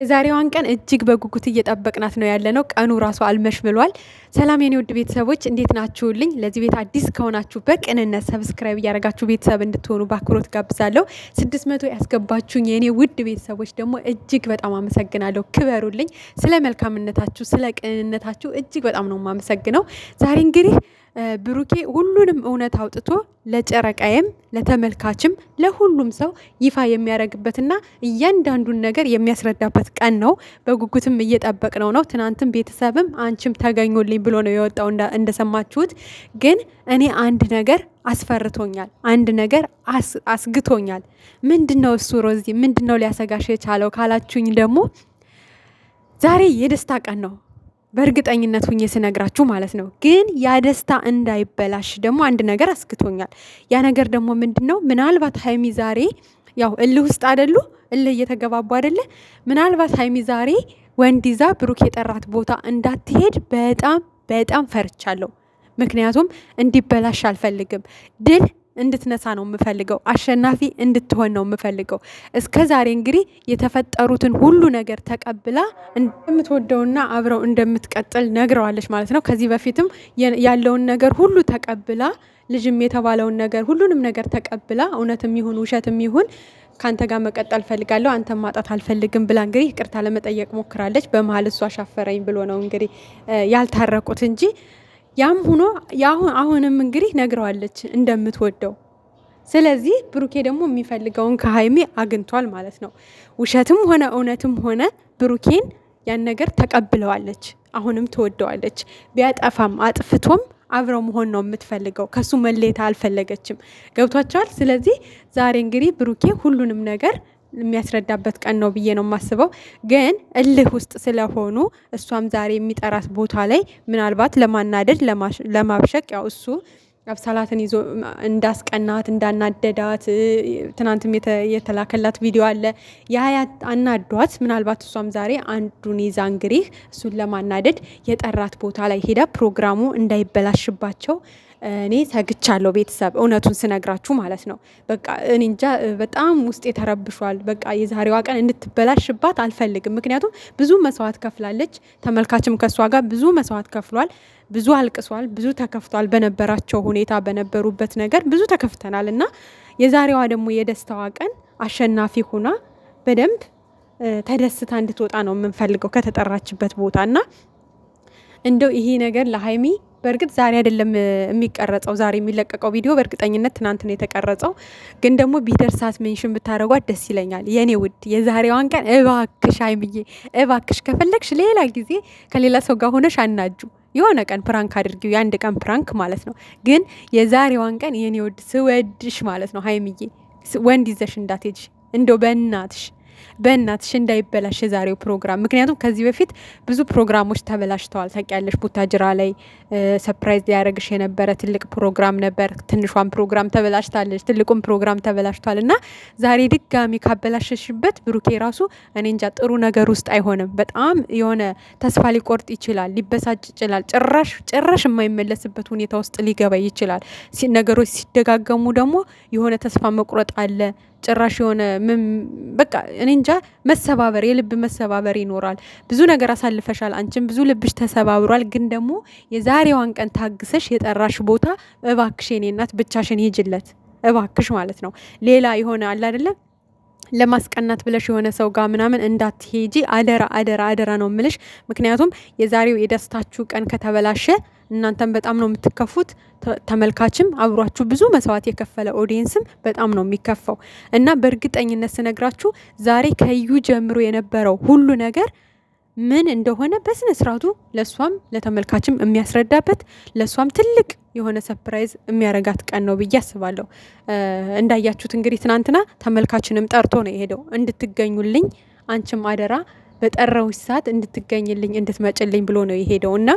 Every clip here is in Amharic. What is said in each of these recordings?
የዛሬዋን ቀን እጅግ በጉጉት እየጠበቅናት ነው ያለነው። ቀኑ ራሱ አልመሽ ብሏል። ሰላም የኔ ውድ ቤተሰቦች እንዴት ናችሁልኝ? ለዚህ ቤት አዲስ ከሆናችሁ በቅንነት ሰብስክራይብ እያደረጋችሁ ቤተሰብ እንድትሆኑ በአክብሮት ጋብዛለሁ። 600 ያስገባችሁኝ የኔ ውድ ቤተሰቦች ደግሞ እጅግ በጣም አመሰግናለሁ። ክበሩልኝ። ስለ መልካምነታችሁ፣ ስለ ቅንነታችሁ እጅግ በጣም ነው የማመሰግነው። ዛሬ እንግዲህ ብሩኬ ሁሉንም እውነት አውጥቶ ለጨረቃዬም ለተመልካችም ለሁሉም ሰው ይፋ የሚያደርግበትና እያንዳንዱን ነገር የሚያስረዳበት ቀን ነው። በጉጉትም እየጠበቅነው ነው። ትናንትም ቤተሰብም አንቺም ተገኙልኝ ብሎ ነው የወጣው እንደሰማችሁት። ግን እኔ አንድ ነገር አስፈርቶኛል፣ አንድ ነገር አስግቶኛል። ምንድነው እሱ? ሮዚ ምንድነው ሊያሰጋሽ የቻለው ካላችሁኝ ደግሞ ዛሬ የደስታ ቀን ነው በእርግጠኝነት ሁኜ ስነግራችሁ ማለት ነው። ግን ያ ደስታ እንዳይበላሽ ደግሞ አንድ ነገር አስክቶኛል። ያ ነገር ደግሞ ምንድነው? ምናልባት ሀይሚ ዛሬ ያው እልህ ውስጥ አይደሉ? እልህ እየተገባቡ አይደለ? ምናልባት ሀይሚ ዛሬ ወንድ ይዛ ብሩክ የጠራት ቦታ እንዳትሄድ በጣም በጣም ፈርቻለሁ። ምክንያቱም እንዲበላሽ አልፈልግም። ድል እንድትነሳ ነው የምፈልገው። አሸናፊ እንድትሆን ነው የምፈልገው። እስከ ዛሬ እንግዲህ የተፈጠሩትን ሁሉ ነገር ተቀብላ እንደምትወደውና አብረው እንደምትቀጥል ነግረዋለች ማለት ነው። ከዚህ በፊትም ያለውን ነገር ሁሉ ተቀብላ ልጅም የተባለውን ነገር ሁሉንም ነገር ተቀብላ እውነትም ይሁን ውሸትም ይሁን ከአንተ ጋር መቀጠል ፈልጋለሁ፣ አንተ ማጣት አልፈልግም ብላ እንግዲህ ይቅርታ ለመጠየቅ ሞክራለች። በመሀል እሱ አሻፈረኝ ብሎ ነው እንግዲህ ያልታረቁት እንጂ ያም ሆኖ አሁንም እንግዲህ ነግረዋለች እንደምትወደው። ስለዚህ ብሩኬ ደግሞ የሚፈልገውን ከሀይሚ አግኝቷል ማለት ነው። ውሸትም ሆነ እውነትም ሆነ ብሩኬን ያን ነገር ተቀብለዋለች። አሁንም ትወደዋለች። ቢያጠፋም አጥፍቶም አብረው መሆን ነው የምትፈልገው። ከሱ መለየት አልፈለገችም። ገብቷቸዋል። ስለዚህ ዛሬ እንግዲህ ብሩኬ ሁሉንም ነገር የሚያስረዳበት ቀን ነው ብዬ ነው የማስበው። ግን እልህ ውስጥ ስለሆኑ እሷም ዛሬ የሚጠራት ቦታ ላይ ምናልባት ለማናደድ ለማብሸቅ ያው እሱ አብሳላትን ይዞ እንዳስቀናት እንዳናደዳት ትናንትም የተላከላት ቪዲዮ አለ። የሀያት አናዷት ምናልባት እሷም ዛሬ አንዱን ይዛ እንግዲህ እሱን ለማናደድ የጠራት ቦታ ላይ ሄዳ ፕሮግራሙ እንዳይበላሽባቸው እኔ ሰግቻለሁ። ቤተሰብ እውነቱን ስነግራችሁ ማለት ነው። በቃ እኔ እንጃ በጣም ውስጤ ተረብሿል። በቃ የዛሬዋ ቀን እንድትበላሽባት አልፈልግም። ምክንያቱም ብዙ መስዋዕት ከፍላለች። ተመልካችም ከእሷ ጋር ብዙ መስዋዕት ከፍሏል። ብዙ አልቅሷል። ብዙ ተከፍቷል። በነበራቸው ሁኔታ በነበሩበት ነገር ብዙ ተከፍተናል እና የዛሬዋ ደግሞ የደስታዋ ቀን አሸናፊ ሆና በደንብ ተደስታ እንድትወጣ ነው የምንፈልገው ከተጠራችበት ቦታ እና እንደው ይሄ ነገር ለሀይሚ በእርግጥ ዛሬ አይደለም የሚቀረጸው። ዛሬ የሚለቀቀው ቪዲዮ በእርግጠኝነት ትናንት ነው የተቀረጸው። ግን ደግሞ ቢደርሳት ሜንሽን ብታደርጓት ደስ ይለኛል። የኔ ውድ የዛሬዋን ቀን እባክሽ ሀይሚዬ፣ እባክሽ ከፈለግሽ ሌላ ጊዜ ከሌላ ሰው ጋር ሆነሽ አናጁ። የሆነ ቀን ፕራንክ አድርጊው፣ የአንድ ቀን ፕራንክ ማለት ነው። ግን የዛሬዋን ቀን የኔ ውድ ስወድሽ ማለት ነው ሀይሚዬ፣ ወንድ ይዘሽ እንዳትሄድሽ እንደው በእናትሽ እንዳይበላሽ የዛሬው ፕሮግራም። ምክንያቱም ከዚህ በፊት ብዙ ፕሮግራሞች ተበላሽተዋል ታውቂያለሽ። ቡታጅራ ላይ ሰፕራይዝ ሊያደርግሽ የነበረ ትልቅ ፕሮግራም ነበር። ትንሿን ፕሮግራም ተበላሽታለች፣ ትልቁም ፕሮግራም ተበላሽቷል። እና ዛሬ ድጋሚ ካበላሸሽበት ብሩኬ ራሱ እኔ እንጃ ጥሩ ነገር ውስጥ አይሆንም። በጣም የሆነ ተስፋ ሊቆርጥ ይችላል፣ ሊበሳጭ ይችላል። ጭራሽ የማይመለስበት ሁኔታ ውስጥ ሊገባ ይችላል። ነገሮች ሲደጋገሙ ደግሞ የሆነ ተስፋ መቁረጥ አለ። ጭራሽ የሆነ በቃ እኔ እንጃ መሰባበር፣ የልብ መሰባበር ይኖራል። ብዙ ነገር አሳልፈሻል። አንቺም ብዙ ልብሽ ተሰባብሯል። ግን ደግሞ የዛሬዋን ቀን ታግሰሽ የጠራሽ ቦታ እባክሽ የኔ እናት ብቻሽን ሂጅለት እባክሽ ማለት ነው። ሌላ የሆነ አለ አይደለም ለማስቀናት ብለሽ የሆነ ሰው ጋር ምናምን እንዳትሄጂ አደራ አደራ አደራ ነው ምልሽ። ምክንያቱም የዛሬው የደስታችሁ ቀን ከተበላሸ እናንተም በጣም ነው የምትከፉት። ተመልካችም አብሯችሁ ብዙ መስዋዕት የከፈለ ኦዲየንስም በጣም ነው የሚከፋው። እና በእርግጠኝነት ስነግራችሁ ዛሬ ከዩ ጀምሮ የነበረው ሁሉ ነገር ምን እንደሆነ በስነ ስርዓቱ ለሷም ለተመልካችም የሚያስረዳበት ለሷም ትልቅ የሆነ ሰርፕራይዝ የሚያረጋት ቀን ነው ብዬ አስባለሁ። እንዳያችሁት እንግዲህ ትናንትና ተመልካችንም ጠርቶ ነው የሄደው እንድትገኙልኝ፣ አንቺም አደራ በጠራውሽ ሰዓት እንድትገኝልኝ እንድትመጭልኝ ብሎ ነው የሄደው እና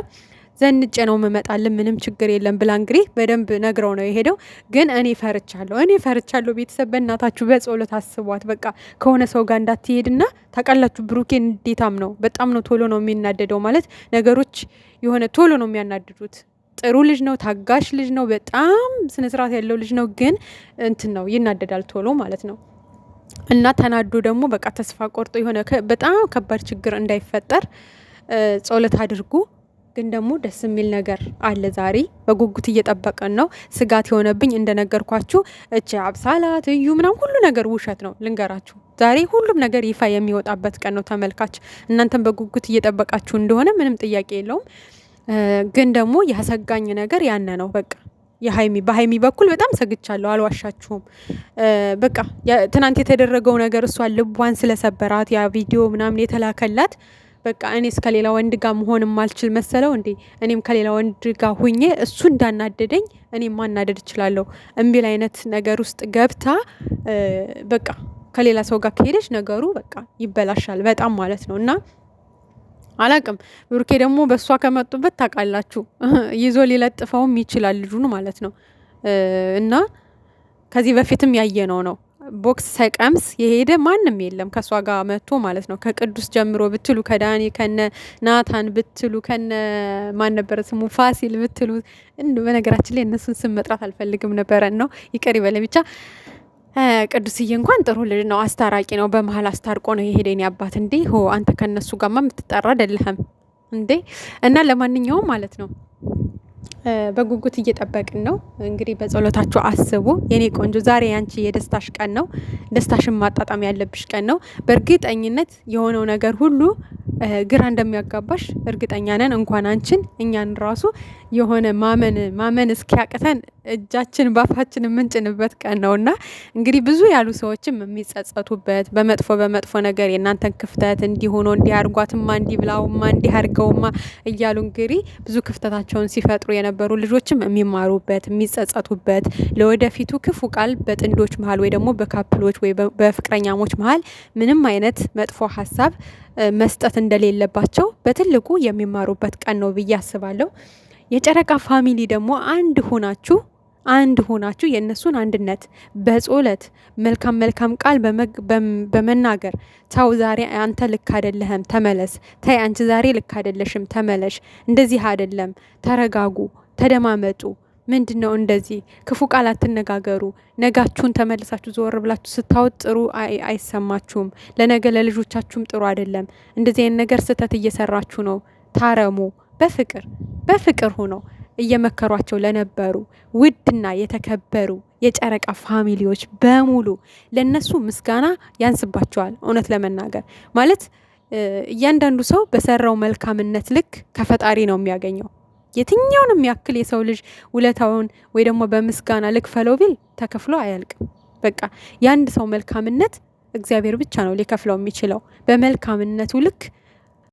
ዘንጬ ነው መመጣልን ምንም ችግር የለም ብላ እንግዲህ በደንብ ነግረው ነው የሄደው። ግን እኔ ፈርቻለሁ። ቤተሰብ በእናታችሁ በጸሎት አስቧት። በቃ ከሆነ ሰው ጋር እንዳትሄድና ታውቃላችሁ፣ ብሩኬን እንዴታም ነው በጣም ነው ቶሎ ነው የሚናደደው። ማለት ነገሮች የሆነ ቶሎ ነው የሚያናድዱት። ጥሩ ልጅ ነው፣ ታጋሽ ልጅ ነው፣ በጣም ስነ ስርዓት ያለው ልጅ ነው። ግን እንትን ነው ይናደዳል ቶሎ ማለት ነው። እና ተናዶ ደግሞ በቃ ተስፋ ቆርጦ የሆነ በጣም ከባድ ችግር እንዳይፈጠር ጸሎት አድርጉ። ግን ደግሞ ደስ የሚል ነገር አለ። ዛሬ በጉጉት እየጠበቀን ነው። ስጋት የሆነብኝ እንደነገርኳችሁ እቺ አብሳላት እዩ ምናምን ሁሉ ነገር ውሸት ነው። ልንገራችሁ ዛሬ ሁሉም ነገር ይፋ የሚወጣበት ቀን ነው። ተመልካች እናንተም በጉጉት እየጠበቃችሁ እንደሆነ ምንም ጥያቄ የለውም። ግን ደግሞ ያሰጋኝ ነገር ያነ ነው። በቃ በሀይሚ በኩል በጣም ሰግቻለሁ፣ አልዋሻችሁም። በቃ ትናንት የተደረገው ነገር እሷን ልቧን ስለሰበራት ያ ቪዲዮ ምናምን የተላከላት በቃ እኔስ ከሌላ ወንድ ጋር መሆን ማልችል መሰለው እንዴ? እኔም ከሌላ ወንድ ጋር ሁኜ እሱ እንዳናደደኝ እኔም ማናደድ እችላለሁ እምቢል አይነት ነገር ውስጥ ገብታ በቃ ከሌላ ሰው ጋር ከሄደች ነገሩ በቃ ይበላሻል በጣም ማለት ነው። እና አላቅም ብሩኬ ደግሞ በእሷ ከመጡበት ታውቃላችሁ ይዞ ሊለጥፈውም ይችላል ልጁን ማለት ነው። እና ከዚህ በፊትም ያየነው ነው። ቦክስ ሳይቀምስ የሄደ ማንም የለም ከእሷ ጋር መጥቶ ማለት ነው። ከቅዱስ ጀምሮ ብትሉ ከዳኒ ከነ ናታን ብትሉ ከነ ማን ነበረ ስሙ ፋሲል ብትሉ በነገራችን ላይ እነሱን ስም መጥራት አልፈልግም ነበረ ነው ይቀር ይበለ ብቻ። ቅዱስዬ እንኳን ጥሩ ልጅ ነው፣ አስታራቂ ነው። በመሀል አስታርቆ ነው የሄደኝ አባት እንዴ ሆ አንተ ከነሱ ጋርማ የምትጠራ አይደለህም እንዴ። እና ለማንኛውም ማለት ነው በጉጉት እየጠበቅን ነው። እንግዲህ በጸሎታችሁ አስቡ የኔ ቆንጆ። ዛሬ ያንቺ የደስታሽ ቀን ነው። ደስታሽን ማጣጣም ያለብሽ ቀን ነው። በእርግጠኝነት የሆነው ነገር ሁሉ ግራ እንደሚያጋባሽ እርግጠኛ ነን። እንኳን አንቺን እኛን ራሱ የሆነ ማመን እስኪያቅተን እጃችን ባፋችን የምንጭንበት ቀን ነውና እንግዲህ ብዙ ያሉ ሰዎችም የሚጸጸቱበት በመጥፎ ነገር የእናንተን ክፍተት እንዲሆኖ እንዲያርጓትማ እንዲብላውማ እንዲያርገውማ እያሉ እንግዲህ ብዙ ክፍተታቸውን ሲፈጥሩ የነበሩ ልጆችም የሚማሩበት የሚጸጸቱበት ለወደፊቱ ክፉ ቃል በጥንዶች መሀል ወይ ደግሞ በካፕሎች ወይ በፍቅረኛሞች መሀል ምንም አይነት መጥፎ ሀሳብ መስጠት እንደሌለባቸው በትልቁ የሚማሩበት ቀን ነው ብዬ አስባለሁ። የጨረቃ ፋሚሊ ደግሞ አንድ ሆናችሁ የእነሱን አንድነት በጾለት መልካም ቃል በመናገር ተው ዛሬ አንተ ልክ አይደለህም ተመለስ፣ ተይ አንቺ ዛሬ ልክ አይደለሽም ተመለሽ፣ እንደዚህ አይደለም፣ ተረጋጉ፣ ተደማመጡ። ምንድን ነው እንደዚህ ክፉ ቃል አትነጋገሩ። ነጋችሁን ተመልሳችሁ ዞር ብላችሁ ስታወጥ ጥሩ አይሰማችሁም። ለነገ ለልጆቻችሁም ጥሩ አይደለም። እንደዚህ አይነት ነገር ስህተት እየሰራችሁ ነው። ታረሙ። በፍቅር ሆነው እየመከሯቸው ለነበሩ ውድና የተከበሩ የጨረቃ ፋሚሊዎች በሙሉ ለነሱ ምስጋና ያንስባቸዋል። እውነት ለመናገር ማለት እያንዳንዱ ሰው በሰራው መልካምነት ልክ ከፈጣሪ ነው የሚያገኘው። የትኛውንም ያክል የሰው ልጅ ውለታውን ወይ ደግሞ በምስጋና ልክ ፈለው ቢል ተከፍሎ አያልቅም። በቃ የአንድ ሰው መልካምነት እግዚአብሔር ብቻ ነው ሊከፍለው የሚችለው። በመልካምነቱ ልክ